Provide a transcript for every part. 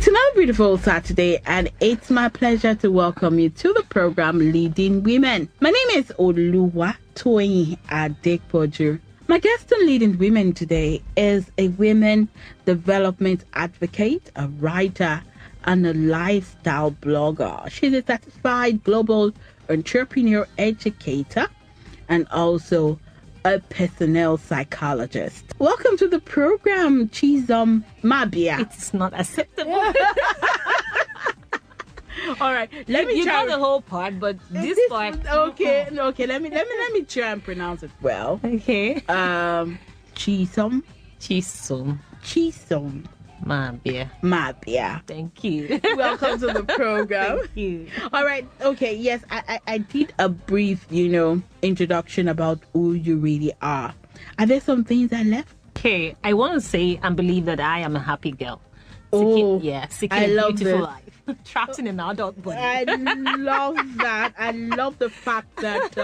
It's another beautiful Saturday, and it's my pleasure to welcome you to the program Leading Women. My name is Toyin Adepoju. My guest on Leading Women today is a women development advocate, a writer, and a lifestyle blogger. She's a certified global entrepreneur educator and also a personnel psychologist. Welcome to the program, Chisom Mabia. It's not acceptable. All right, let me you try. got the whole part, but this part. Okay. Let me try and pronounce it well. Okay. Chisom. Mabia. Thank you. Welcome to the program. Thank you. All right. Okay. Yes, I did a brief, introduction about who you really are. Are there some things I left? Okay. I want to say and believe that I am a happy girl. Seeking I a love beautiful this. life. Trapped in an adult body. I love that. I love the fact that,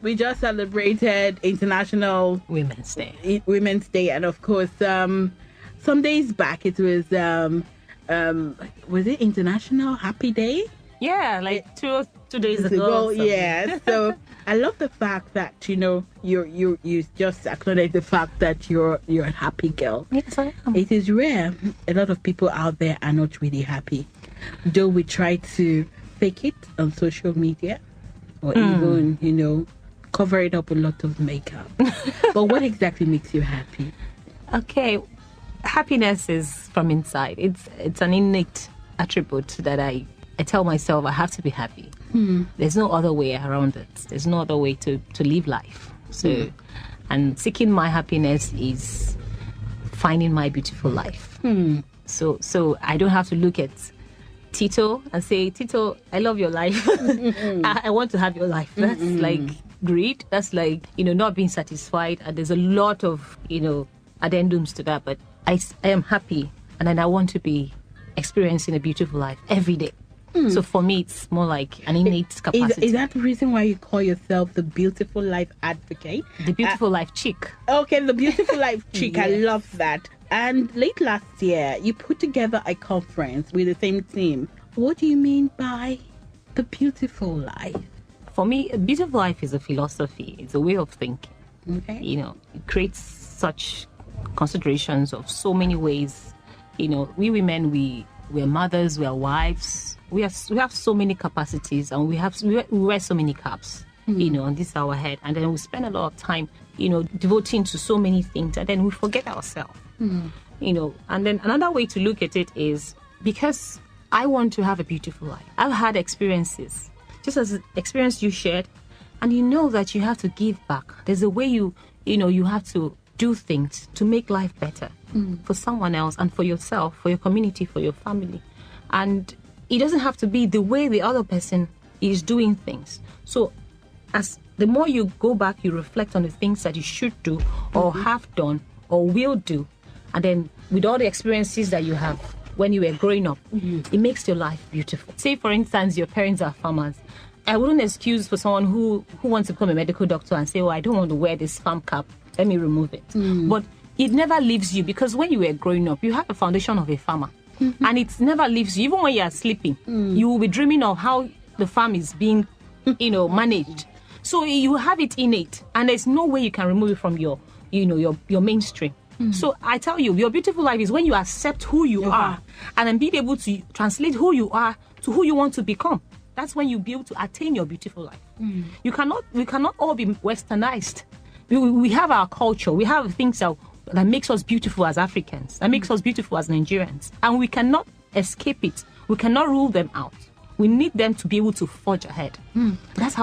we just celebrated International Women's Day. Women's Day. And of course, some days back it was it International Happy Day? Yeah, like two days ago. Yeah. So I love the fact that you just acknowledge the fact that you're a happy girl. Yes, I am. It is rare. A lot of people out there are not really happy, though we try to fake it on social media or even cover it up with a lot of makeup. But what exactly makes you happy? Okay, happiness is from inside. It's an innate attribute that I tell myself I have to be happy. There's no other way around it. There's no other way to live life. So, and seeking my happiness is finding my beautiful life. So I don't have to look at Tito and say, Tito, I love your life. I want to have your life. That's like greed. That's like, not being satisfied. And there's a lot of, addendums to that. But I am happy, and then I want to be experiencing a beautiful life every day. So for me, it's more like an innate capacity. Is that the reason why you call yourself the Beautiful Life Advocate? The Beautiful Life Chick. Okay, the Beautiful Life Chick. Yes. I love that. And late last year, you put together a conference with the same theme. What do you mean by the beautiful life? For me, a beautiful life is a philosophy. It's a way of thinking. Okay. It creates such considerations of so many ways. We women, we're mothers, we're wives. We have so many capacities, and we wear so many caps, on this our head. And then we spend a lot of time, devoting to so many things, and then we forget ourselves. And then another way to look at it is because I want to have a beautiful life. I've had experiences, just as the experience you shared, and that you have to give back. There's a way you have to do things to make life better for someone else and for yourself, for your community, for your family. And it doesn't have to be the way the other person is doing things. So as the more you go back, you reflect on the things that you should do or have done or will do. And then with all the experiences that you have when you were growing up, it makes your life beautiful. Say, for instance, your parents are farmers. I wouldn't excuse for someone who wants to become a medical doctor and say, I don't want to wear this farm cap. Let me remove it. But it never leaves you, because when you were growing up, you have a foundation of a farmer. And it never leaves you. Even when you are sleeping, you will be dreaming of how the farm is being, managed. So you have it innate, and there's no way you can remove it from your mainstream. So I tell you, your beautiful life is when you accept who you are, and then being able to translate who you are to who you want to become. That's when you'll be able to attain your beautiful life. We cannot all be westernized. We have our culture. We have things that makes us beautiful as Africans, that makes us beautiful as Nigerians. And we cannot escape it. We cannot rule them out. We need them to be able to forge ahead. That's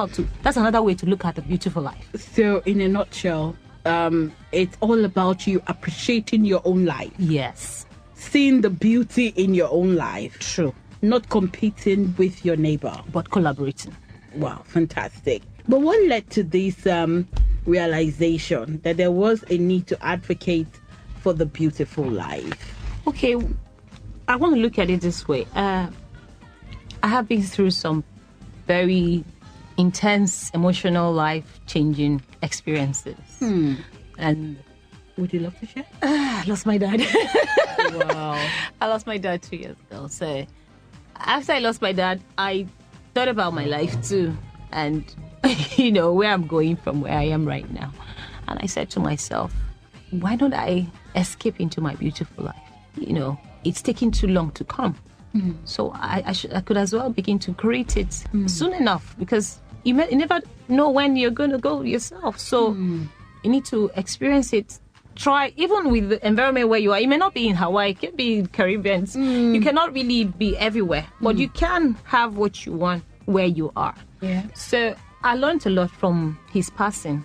another way to look at the beautiful life. So in a nutshell, it's all about you appreciating your own life. Yes. Seeing the beauty in your own life. True. Not competing with your neighbor, but collaborating. Wow, fantastic. But what led to this realization that there was a need to advocate for the beautiful life? Okay, I want to look at it this way. I have been through some very intense, emotional, life-changing experiences. And Would you love to share? I lost my dad. Wow. I lost my dad 2 years ago. So after I lost my dad, I thought about my life too, and where I'm going from where I am right now. And I said to myself, why don't I escape into my beautiful life? It's taking too long to come. So I could as well begin to create it soon enough, because you never know when you're going to go yourself. So you need to experience it. Try, even with the environment where you are. You may not be in Hawaii, you can be in Caribbean. You cannot really be everywhere, but you can have what you want where you are. Yeah. So I learned a lot from his passing.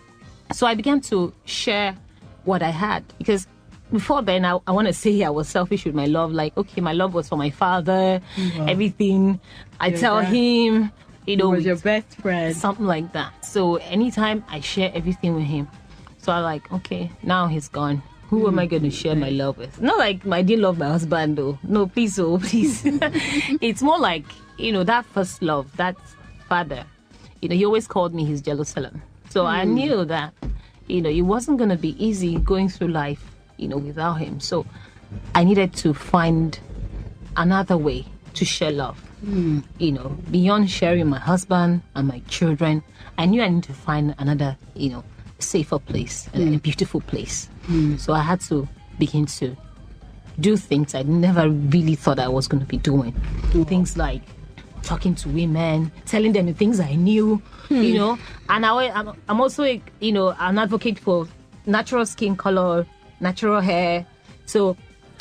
So I began to share what I had, because before then, I want to say I was selfish with my love. Like, okay, my love was for my father, everything. I tell him, He was your best friend. something like that. So anytime I share everything with him, so I like, okay, now he's gone. Who am I going to share my love with? Not like I didn't love my husband, though. No, please, please. It's more like, that first love, that father. He always called me his Jerusalem. So I knew that, it wasn't going to be easy going through life, without him. So I needed to find another way to share love. Beyond sharing my husband and my children, I knew I needed to find another, safer place, a beautiful place. So I had to begin to do things I never really thought I was going to be doing. Things like talking to women, telling them the things I knew, and I'm also, an advocate for natural skin color, natural hair. So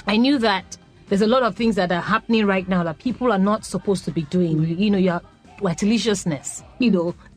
I knew that there's a lot of things that are happening right now that people are not supposed to be doing. Your whiteliciousness,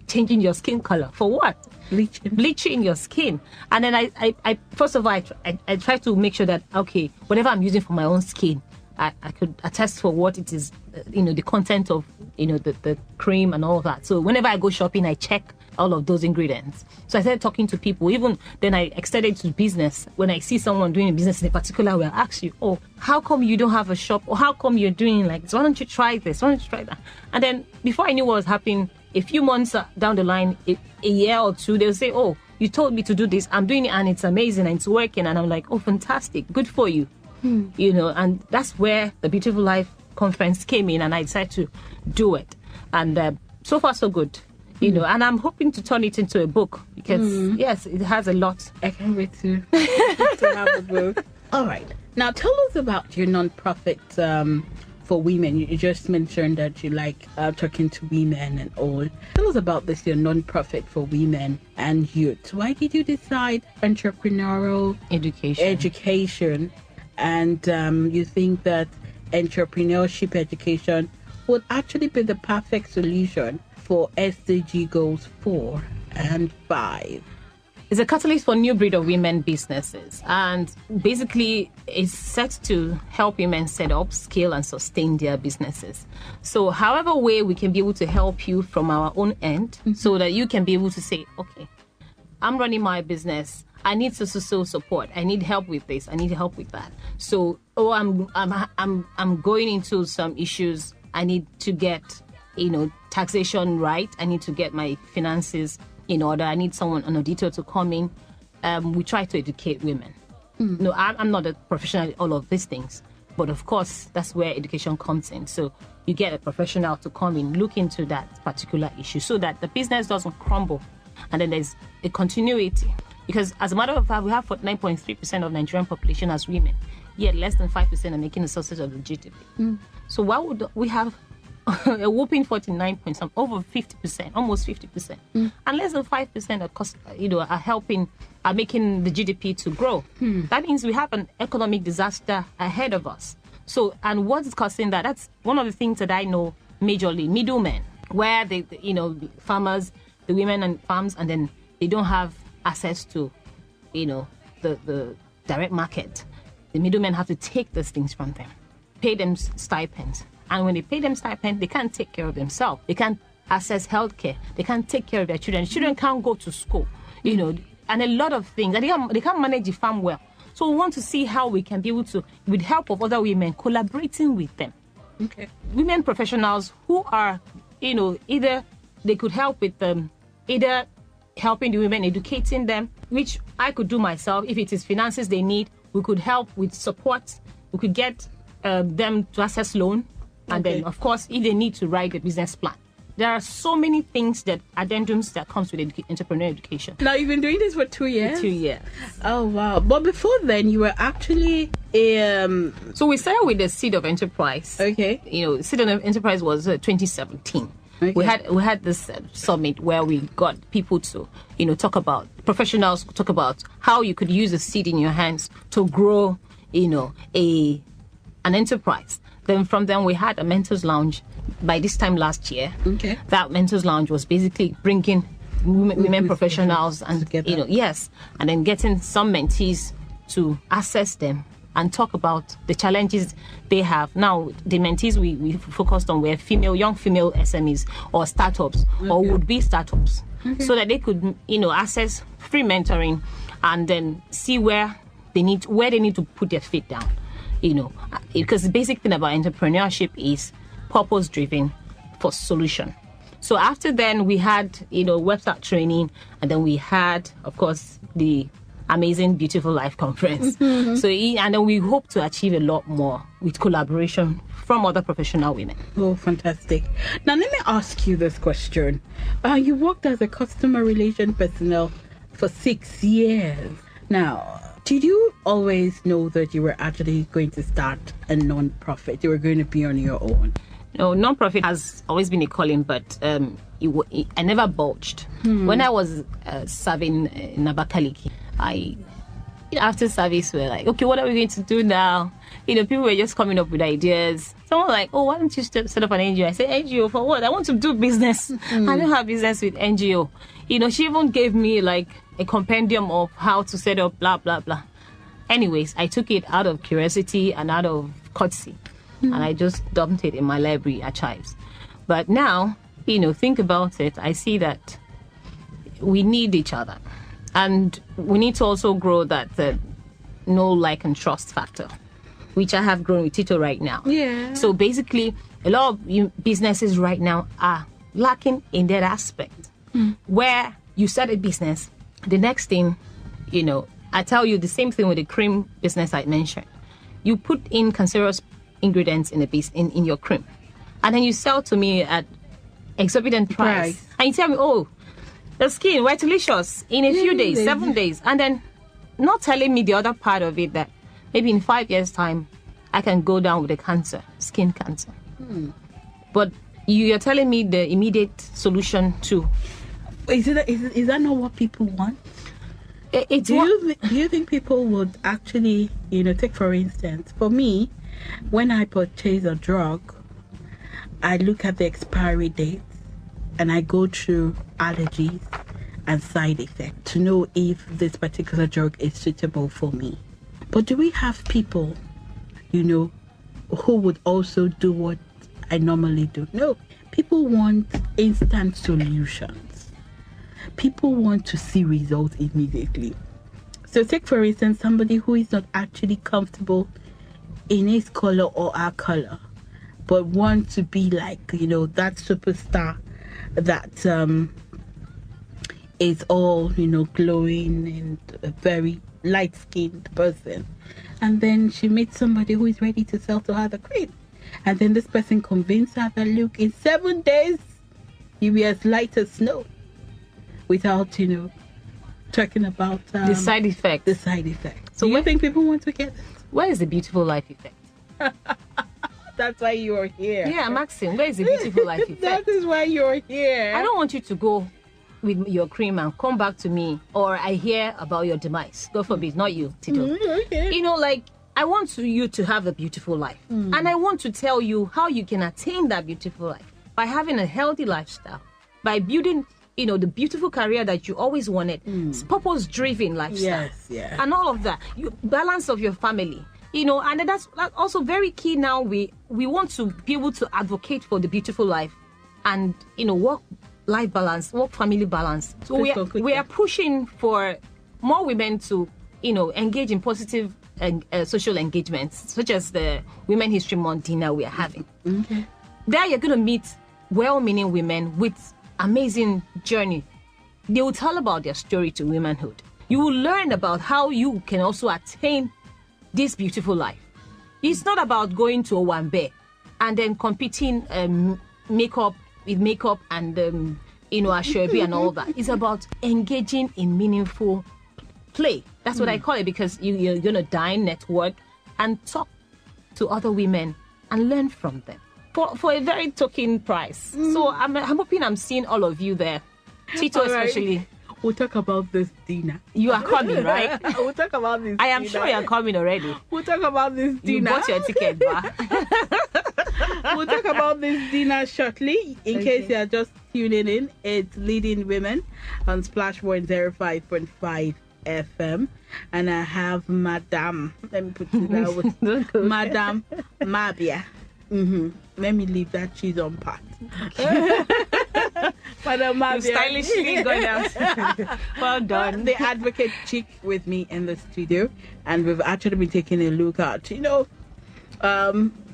changing your skin color. For what? Bleaching your skin. And then I first of all, I try to make sure that, okay, whatever I'm using for my own skin, I could attest for what it is, the content of, the cream and all of that. So whenever I go shopping, I check all of those ingredients. So I started talking to people. Even then I extended to business. When I see someone doing a business in a particular way, I ask you, oh, how come you don't have a shop? Or how come you're doing like this? Why don't you try this? Why don't you try that? And then before I knew what was happening, a few months down the line, a year or two, they'll say, oh, you told me to do this. I'm doing it and it's amazing and it's working. And I'm like, oh, fantastic. Good for you. And that's where the Beautiful Life Conference came in, and I decided to do it. And so far, so good. And I'm hoping to turn it into a book because, yes, it has a lot. I can't wait to have a book. All right. Now, tell us about your non-profit for women. You just mentioned that you like talking to women and all. Tell us about this, your non-profit for women and youth. Why did you decide entrepreneurial education? And you think that entrepreneurship education would actually be the perfect solution for SDG goals 4 and 5? It's a catalyst for new breed of women businesses, and basically it's set to help women set up, scale, and sustain their businesses. So however way we can be able to help you from our own end, so that you can be able to say, okay, I'm running my business, I need social support, I need help with this, I need help with that. So, I'm going into some issues, I need to get, taxation right, I need to get my finances in order, I need someone, an auditor to come in. We try to educate women. No, I'm not a professional in all of these things, but of course, that's where education comes in. So you get a professional to come in, look into that particular issue so that the business doesn't crumble. And then there's a continuity. Because as a matter of fact, we have 9.3% of Nigerian population as women, yet less than 5% are making a sources of the GDP. So why would we have a whopping 49 point over 50%, almost 50%, and less than 5% are making the GDP to grow? That means we have an economic disaster ahead of us. So, and what's causing that? That's one of the things that I know majorly: middlemen, where the farmers, the women and farms, and then they don't have access to, the direct market. The middlemen have to take these things from them, pay them stipends. And when they pay them stipend, they can't take care of themselves. They can't access healthcare. They can't take care of their children. Children can't go to school, and a lot of things. And they can't manage the farm well. So we want to see how we can be able to, with help of other women, collaborating with them. Okay. Women professionals who are, either they could help with either helping the women, educating them, which I could do myself. If it is finances they need, we could help with support. We could get them to access loan. And then, of course, if they need to write a business plan. There are so many things addendums that comes with entrepreneur education. Now, you've been doing this for 2 years? For 2 years. Oh, wow. But before then, you were actually... So we started with the Seed of Enterprise. Okay. Seed of Enterprise was 2017. Okay. We had this summit where we got people to, professionals talk about how you could use a seed in your hands to grow, an enterprise. Then from then we had a mentors lounge. By this time last year, that mentors lounge was basically bringing women professionals and together. And then getting some mentees to assess them and talk about the challenges they have. Now, the mentees we focused on were young female SMEs or startups or would-be startups, so that they could access free mentoring and then see where they need to put their feet down. Because the basic thing about entrepreneurship is purpose-driven for solution. So after then, we had, website training, and then we had, of course, the amazing Beautiful Life Conference. So, and then we hope to achieve a lot more with collaboration from other professional women. Oh, fantastic. Now, let me ask you this question. You worked as a customer relation personnel for 6 years. Now, did you always know that you were actually going to start a non-profit? You were going to be on your own? No, non-profit has always been a calling, but I never bulged. When I was serving in Abakaliki, after service, we were like, okay, what are we going to do now? People were just coming up with ideas. Someone was like, oh, why don't you set up an NGO? I said, NGO for what? I want to do business. I don't have business with NGO. She even gave me like a compendium of how to set up blah, blah, blah. Anyways, I took it out of curiosity and out of courtesy. And I just dumped it in my library archives. But now, think about it. I see that we need each other. And we need to also grow that know, like, and trust factor, which I have grown with Tito right now. Yeah. So basically, a lot of businesses right now are lacking in that aspect. Where you start a business, the next thing, I tell you the same thing with the cream business I mentioned. You put in cancerous ingredients in your cream, and then you sell to me at exorbitant price. And you tell me, oh, the skin, we're delicious in a few days, 7 days, and then not telling me the other part of it, that maybe in 5 years' time I can go down with a cancer, skin cancer. But you're telling me the immediate solution to... Is that not what people want? Do you think people would actually, take for instance, for me, when I purchase a drug, I look at the expiry date and I go through allergies and side effects to know if this particular drug is suitable for me. But do we have people, who would also do what I normally do? No. People want instant solutions. People want to see results immediately. So take, for instance, somebody who is not actually comfortable in his color or our color, but want to be like, that superstar that is all, glowing and a very light-skinned person. And then she meets somebody who is ready to sell to her the cream. And then this person convinced her that, look, in 7 days, you'll be as light as snow. Without, talking about... the side effect. The side effect. So you think people want to get it? Where is the beautiful life effect? That's why you're here. Yeah, I'm asking, where is the beautiful life effect? That is why you're here. I don't want you to go with your cream and come back to me, or I hear about your demise. God forbid, not you, Tito. Okay. I want you to have a beautiful life. And I want to tell you how you can attain that beautiful life by having a healthy lifestyle, by building, the beautiful career that you always wanted, purpose-driven lifestyle. Yes. And all of that. Balance of your family. And that's also very key now. We want to be able to advocate for the beautiful life and, work-life balance, work-family balance. So we are pushing for more women to, engage in positive social engagements, such as the Women History Month dinner we are having. Okay. There you're going to meet well-meaning women with amazing journey, They will tell about their story to womanhood. You will learn about how you can also attain this beautiful life. It's not about going to a Wambe and then competing makeup and Ashwebi and all that. It's about engaging in meaningful play. That's what I call it, because you're going to dine, network, and talk to other women and learn from them for a very token price. So I'm hoping I'm seeing all of you there. Tito, especially. We'll talk about this dinner. You are coming, right? We'll talk about this I am dinner. sure you're coming already. We'll talk about this dinner. You bought your ticket, ba? We'll talk about this dinner shortly. In case you're just tuning in, it's Leading Women on Splash 105.5 FM. And I have Madam, let me put it that way, Madam Mabia. Let me leave that Chisom part. Madam Mabia. Stylishly going out. Well done. The advocate chick with me in the studio, and we've actually been taking a look at,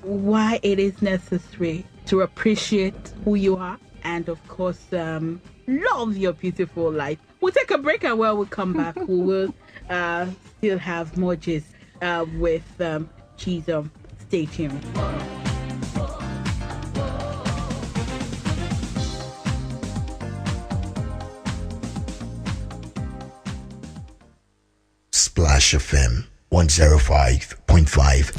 why it is necessary to appreciate who you are, and of course, love your beautiful life. We'll take a break, and when we come back, we will still have more gist with Chisom. Stay tuned. Splash FM 105.5.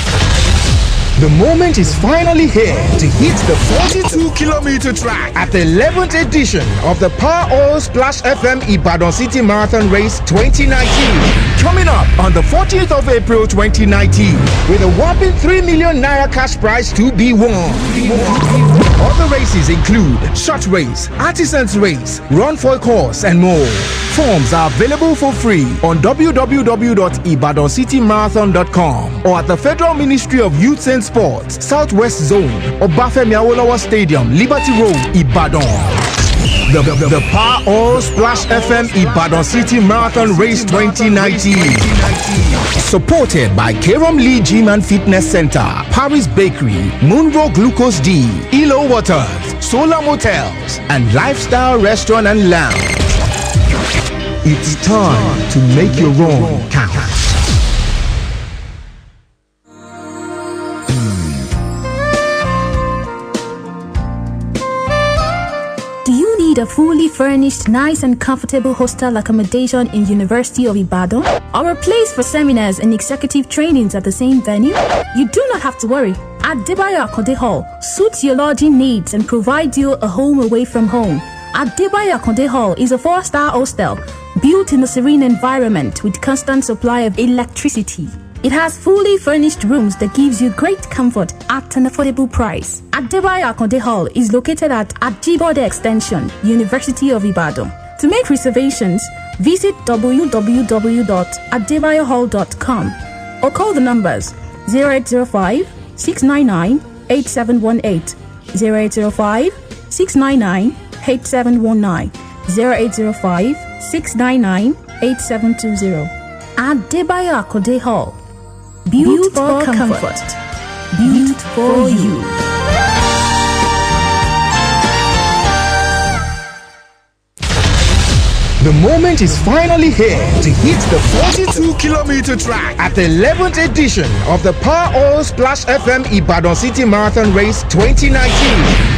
The moment is finally here to hit the 42-kilometer track at the 11th edition of the Power Oil Splash FM Ibadan City Marathon Race 2019. Coming up on the 14th of April 2019 with a whopping 3 million naira cash prize to be won. Other races include short race, artisans race, run for a course, and more. Forms are available for free on www.ibadoncitymarathon.com or at the Federal Ministry of Youth and Sports, Southwest Zone, Obafemi Awolowo Stadium, Liberty Road, Ibadan. The Power Oil Splash FM Ibadan City Marathon Race 2019. Supported by Kerom Lee Gym and Fitness Center, Paris Bakery, Moonrow Glucose D, Elo Waters, Solar Motels, and Lifestyle Restaurant and Lounge. It's time to make your own count. A fully furnished, nice and comfortable hostel accommodation in University of Ibadan, or a place for seminars and executive trainings at the same venue? You do not have to worry. Adebayo Akonde Hall suits your lodging needs and provides you a home away from home. Adebayo Akonde Hall is a 4-star hostel built in a serene environment with constant supply of electricity. It has fully furnished rooms that gives you great comfort at an affordable price. Adebayo Akonde Hall is located at Ajibode Extension, University of Ibadan. To make reservations, visit www.adebayohall.com or call the numbers 0805 699 8718, 0805 699 8719, 0805 699 8720. Adebayo Akonde Hall. Built for comfort. Built for you. The moment is finally here to hit the 42-kilometer track at the 11th edition of the Power Oil Splash FM Ibadan City Marathon Race 2019.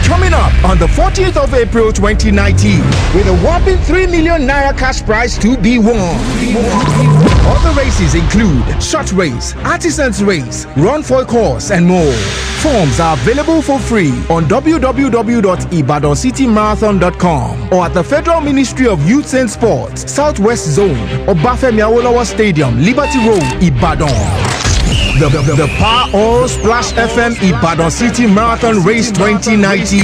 Coming up on the 14th of April 2019 with a whopping 3 million naira cash prize to be won. Other races include short race, artisans race, run for a course, and more. Forms are available for free on www.ibadoncitymarathon.com or at the Federal Ministry of Youth and Sports, Southwest Zone, Obafemi Awolowo Stadium, Liberty Road, Ibadan. The Power Oil Splash FM Ibadan City Marathon Race 2019.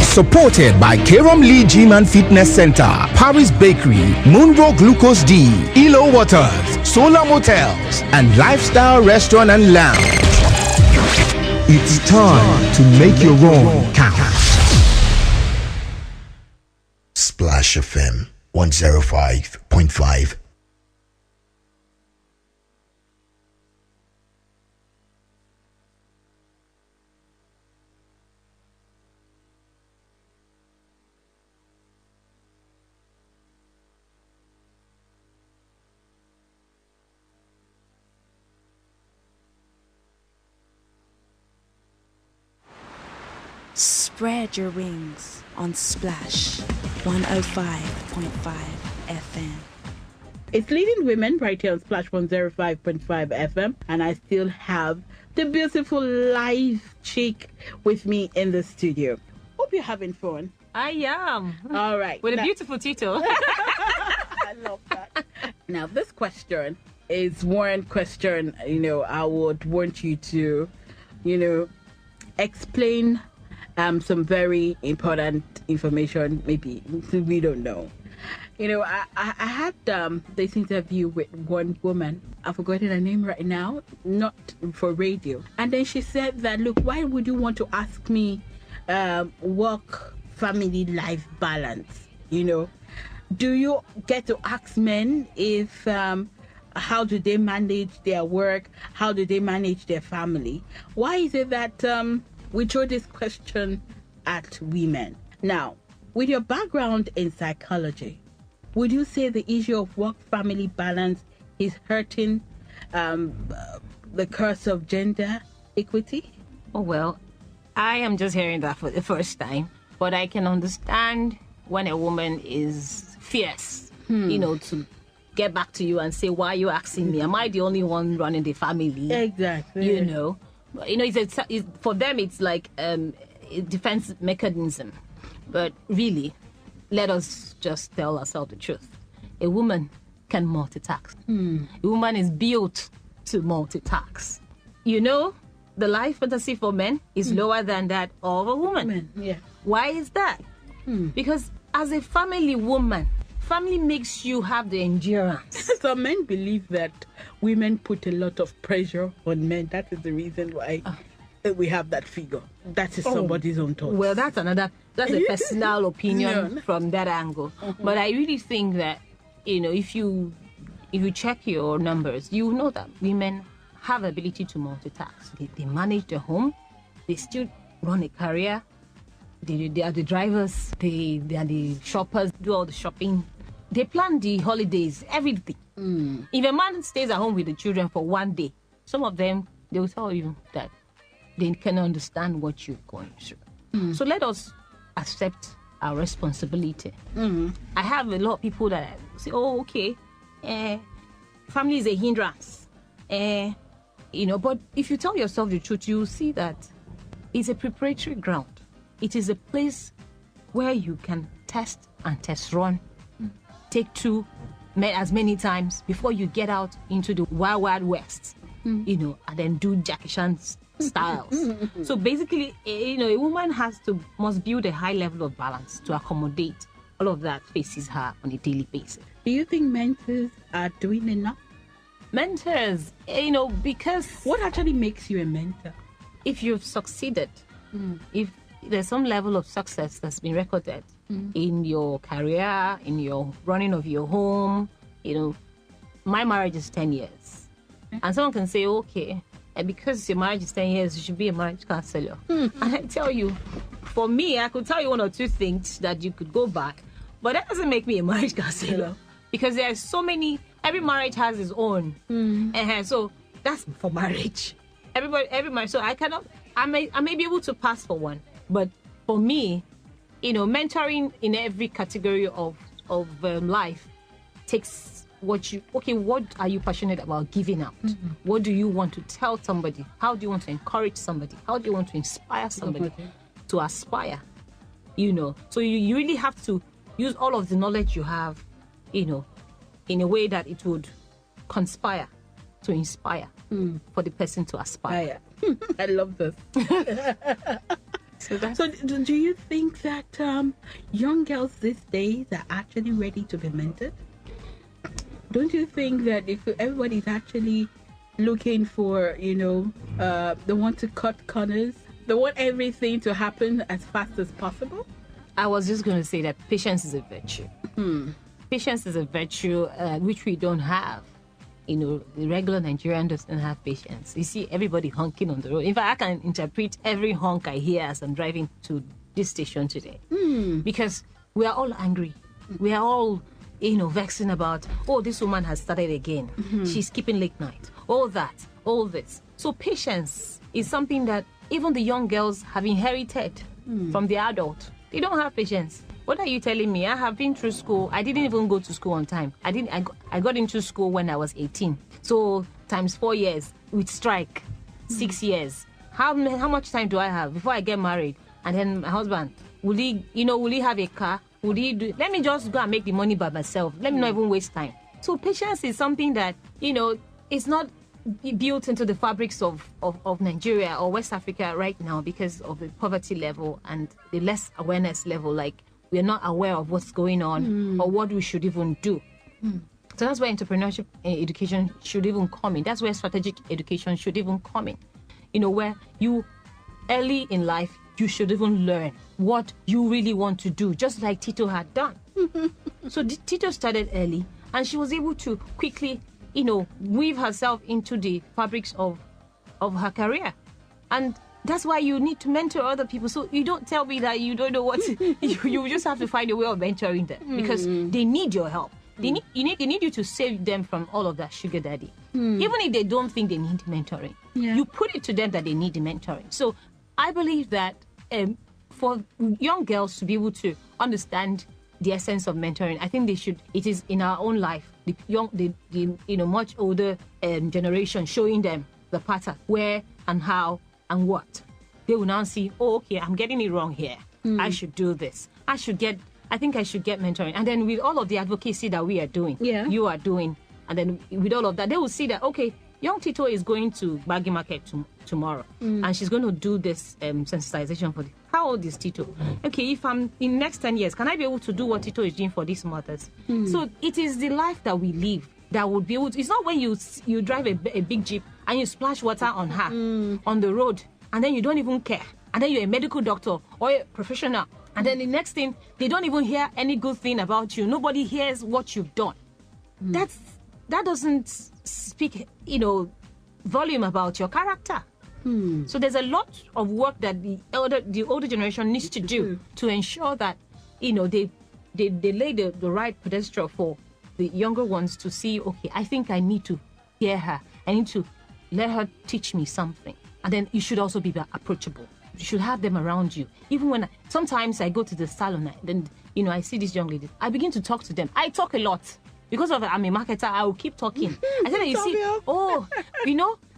Supported by Kerom Lee Gym and Fitness Center, Paris Bakery, Moonrow Glucose D, Elo Waters, Solar Motels, and Lifestyle Restaurant and Lounge. It's time to make your own count. Splash FM 105.5. Spread your wings on Splash 105.5 FM. It's Leading Women right here on Splash 105.5 FM, and I still have the beautiful live chick with me in the studio. Hope you're having fun. I am. All right. With a beautiful Tito. I love that. Now, this question is one question, I would want you to, explain some very important information maybe we don't know. I had this interview with one woman. I've forgotten her name right now, not for radio. And then she said that, look, why would you want to ask me work, family, life balance? Do you get to ask men if how do they manage their work? How do they manage their family? Why is it that we throw this question at women? Now, with your background in psychology, would you say the issue of work-family balance is hurting the curse of gender equity? Oh, well, I am just hearing that for the first time. But I can understand when a woman is fierce, to get back to you and say, why are you asking me? Am I the only one running the family? Exactly. For them, it's like a defense mechanism. But really, let us just tell ourselves the truth. A woman can multitask. A woman is built to multitask. The life fantasy for men is lower than that of a woman. Yeah. Why is that? Because as a family woman, family makes you have the endurance. Some men believe that women put a lot of pressure on men. That is the reason why we have that figure. That is somebody's own thoughts. Well, that's a personal opinion from that angle. But I really think that, if you check your numbers, you know that women have the ability to multitask. They manage the home. They still run a career. They are the drivers. They are the shoppers, do all the shopping. They plan the holidays, everything. If a man stays at home with the children for one day, some of them, they will tell you that they can understand what you're going through. So let us accept our responsibility. I have a lot of people that say, oh, okay, family is a hindrance. But if you tell yourself the truth, you will see that it's a preparatory ground. It is a place where you can test and test run, take two as many times before you get out into the wild, wild west, and then do Jackie Chan's styles. So basically, a woman must build a high level of balance to accommodate all of that faces her on a daily basis. Do you think mentors are doing enough? Mentors, because... What actually makes you a mentor? If you've succeeded, if there's some level of success that's been recorded in your career, in your running of your home, my marriage is 10 years. And someone can say, okay, and because your marriage is 10 years, you should be a marriage counselor. And I tell you, for me, I could tell you one or two things that you could go back, but that doesn't make me a marriage counselor. Because there are so many, every marriage has its own. So that's for marriage. Every marriage. So I may be able to pass for one. But for me, mentoring in every category of life takes what are you passionate about giving out? What do you want to tell somebody? How do you want to encourage somebody? How do you want to inspire somebody to aspire? So you really have to use all of the knowledge you have, in a way that it would conspire to inspire for the person to aspire. I love this. So do you think that young girls these days are actually ready to be mentored? Don't you think that if everybody's actually looking for, they want to cut corners, they want everything to happen as fast as possible? I was just going to say that patience is a virtue. Patience is a virtue which we don't have. The regular Nigerian doesn't have patience. You see everybody honking on the road. In fact, I can interpret every honk I hear as I'm driving to this station today. Because we are all angry. We are all, vexing about, oh, this woman has started again. She's keeping late night. All that, all this. So patience is something that even the young girls have inherited. from the adult. They don't have patience. What are you telling me? I have been through school. I didn't even go to school on time. I got into school when I was 18. So times 4 years with strike, 6 years. How much time do I have before I get married? And then my husband, will he have a car? Let me just go and make the money by myself. Let me not even waste time. So patience is something that, it's not built into the fabrics of Nigeria or West Africa right now because of the poverty level and the less awareness level. Like, we're not aware of what's going on or what we should even do. So that's where entrepreneurship education should even come in. That's where strategic education should even come in. Where you, early in life, you should even learn what you really want to do, just like Tito had done. So Tito started early, and she was able to quickly, weave herself into the fabrics of her career. And that's why you need to mentor other people. So you don't tell me that you don't know what you just have to find a way of mentoring them because they need your help. They need you to save them from all of that sugar daddy. Even if they don't think they need mentoring, you put it to them that they need the mentoring. So I believe that for young girls to be able to understand the essence of mentoring, I think it is in our own life, the much older generation showing them the pattern, where and how and what. They will now see, oh, okay, I'm getting it wrong here. I should do this. I think I should get mentoring. And then with all of the advocacy that we are doing, you are doing, and then with all of that, they will see that, okay, young Tito is going to Baggy Market tomorrow, and she's going to do this sensitization for how old is Tito? Okay, if I'm in the next 10 years, can I be able to do what Tito is doing for these mothers? So it is the life that we live that would be able to, it's not when you drive a big Jeep and you splash water on her on the road, and then you don't even care, and then you're a medical doctor or a professional, and then the next thing, they don't even hear any good thing about you. Nobody hears what you've done. That doesn't speak, volume about your character. So there's a lot of work that the older generation needs to do to ensure that, they lay the right pedestal for the younger ones to see, okay, I think I need to hear her. I need to let her teach me something. And then you should also be approachable. You should have them around you. Even when sometimes I go to the salon, then I see these young ladies. I begin to talk to them. I talk a lot. Because I'm a marketer, I will keep talking. I tell them, you see,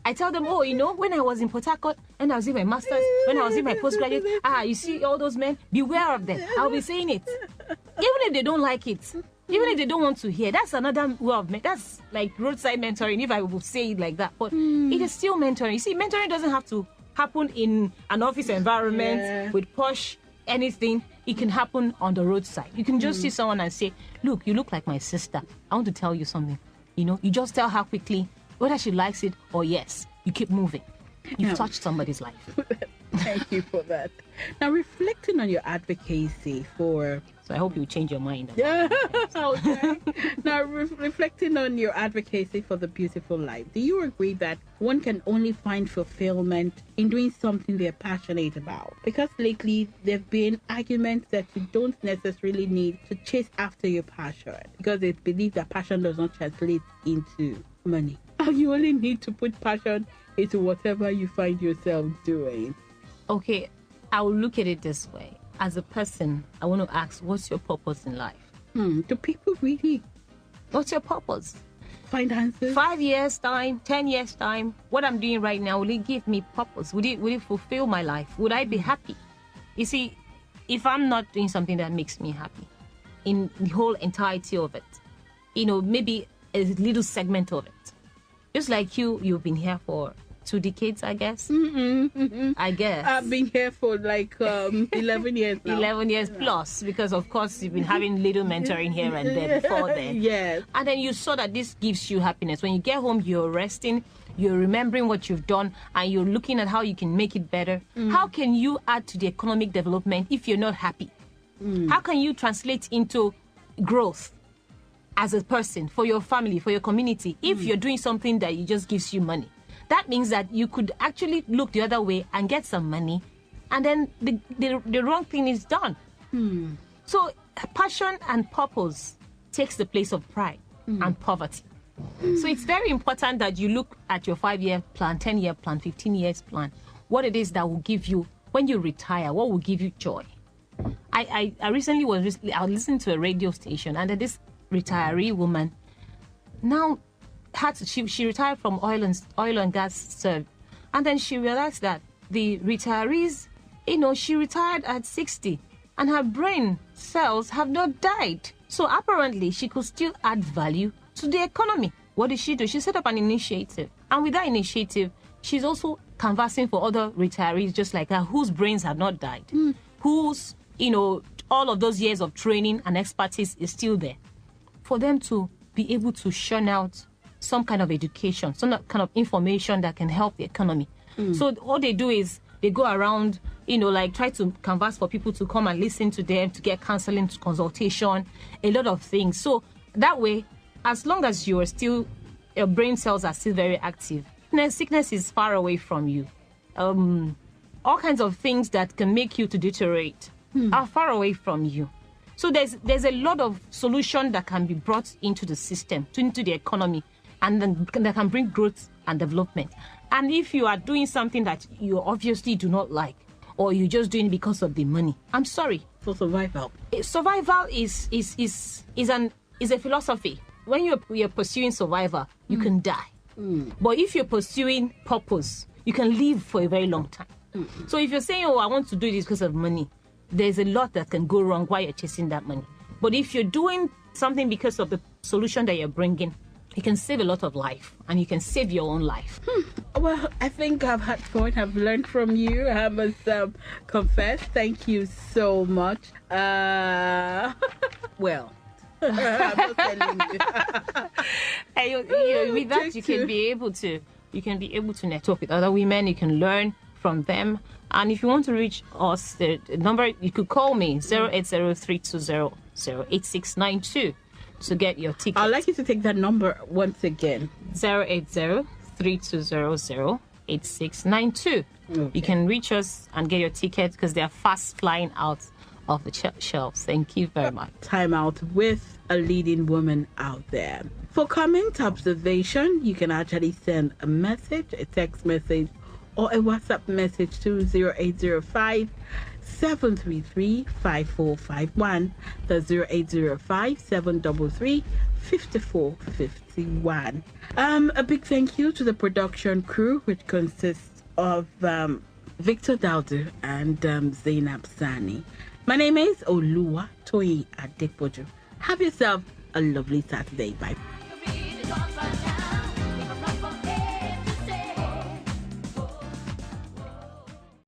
I tell them, when I was in Port Harcourt and I was in my master's, when I was in my postgraduate, you see all those men, beware of them. I'll be saying it. Even if they don't like it, even if they don't want to hear, that's another way of that's like roadside mentoring, if I would say it like that. But it is still mentoring. You see, mentoring doesn't have to happen in an office environment with posh anything. It can happen on the roadside. You can just see someone and say, look, you look like my sister. I want to tell you something. You just tell her quickly whether she likes it or yes. You keep moving. You've touched somebody's life. Thank you for that. Now, reflecting on your advocacy for... So I hope you change your mind. Yeah, okay. Now, reflecting on your advocacy for the beautiful life, do you agree that one can only find fulfillment in doing something they're passionate about? Because lately, there have been arguments that you don't necessarily need to chase after your passion, because it's believed that passion does not translate into money. You only need to put passion into whatever you find yourself doing. Okay, I will look at it this way. As a person, I want to ask, what's your purpose in life? Do people really? What's your purpose? Find answers? 5 years' time, 10 years' time, what I'm doing right now, will it give me purpose? Will it fulfill my life? Would I be happy? You see, if I'm not doing something that makes me happy, in the whole entirety of it, maybe a little segment of it. Just like you've been here for 2 decades, I guess. I guess. I've been here for like 11 years now. 11 years plus, because of course you've been having little mentoring here and there before then. Yes. And then you saw that this gives you happiness. When you get home, you're resting, you're remembering what you've done, and you're looking at how you can make it better. How can you add to the economic development if you're not happy? How can you translate into growth as a person, for your family, for your community, if you're doing something that just gives you money? That means that you could actually look the other way and get some money, and then the wrong thing is done. So passion and purpose takes the place of pride and poverty. So it's very important that you look at your 5-year plan, 10-year plan, 15 years plan, what it is that will give you when you retire, what will give you joy? I recently was listening to a radio station, and this retiree woman now she retired from oil and gas serve, and then she realized that the retirees, she retired at 60 and her brain cells have not died. So apparently she could still add value to the economy. What did she do? She set up an initiative, and with that initiative, she's also canvassing for other retirees just like her whose brains have not died, whose all of those years of training and expertise is still there, for them to be able to churn out some kind of education, some kind of information that can help the economy. So all they do is they go around, try to canvass for people to come and listen to them, to get counseling, consultation, a lot of things. So that way, as long as your brain cells are still very active, sickness is far away from you. All kinds of things that can make you to deteriorate are far away from you. So there's a lot of solution that can be brought into the system, into the economy, and then that can bring growth and development. And if you are doing something that you obviously do not like, or you're just doing it because of the money, I'm sorry. For survival. Survival is a philosophy. When you're pursuing survival, you can die. But if you're pursuing purpose, you can live for a very long time. So if you're saying, I want to do this because of money, there's a lot that can go wrong while you're chasing that money. But if you're doing something because of the solution that you're bringing, you can save a lot of life, and you can save your own life. Well, I think I've had fun. I've learned from you. I must confess. Thank you so much. Well, I'm not telling you. With that, you can be able to network with other women. You can learn from them. And if you want to reach us, the number you could call me 080-320-8692 to get your ticket. I'd like you to take that number once again. 080-320-8692. Okay. You can reach us and get your ticket because they are fast flying out of the shelves. Thank you very much. Time out with a leading woman out there. For comment, observation, you can actually send a message, a text message, or a WhatsApp message to 0805-733-5451. That's 0805-733-5451. A big thank you to the production crew, which consists of Victor Daudu and Zainab Sani. My name is Toyin Adepoju. Have yourself a lovely Saturday. Bye.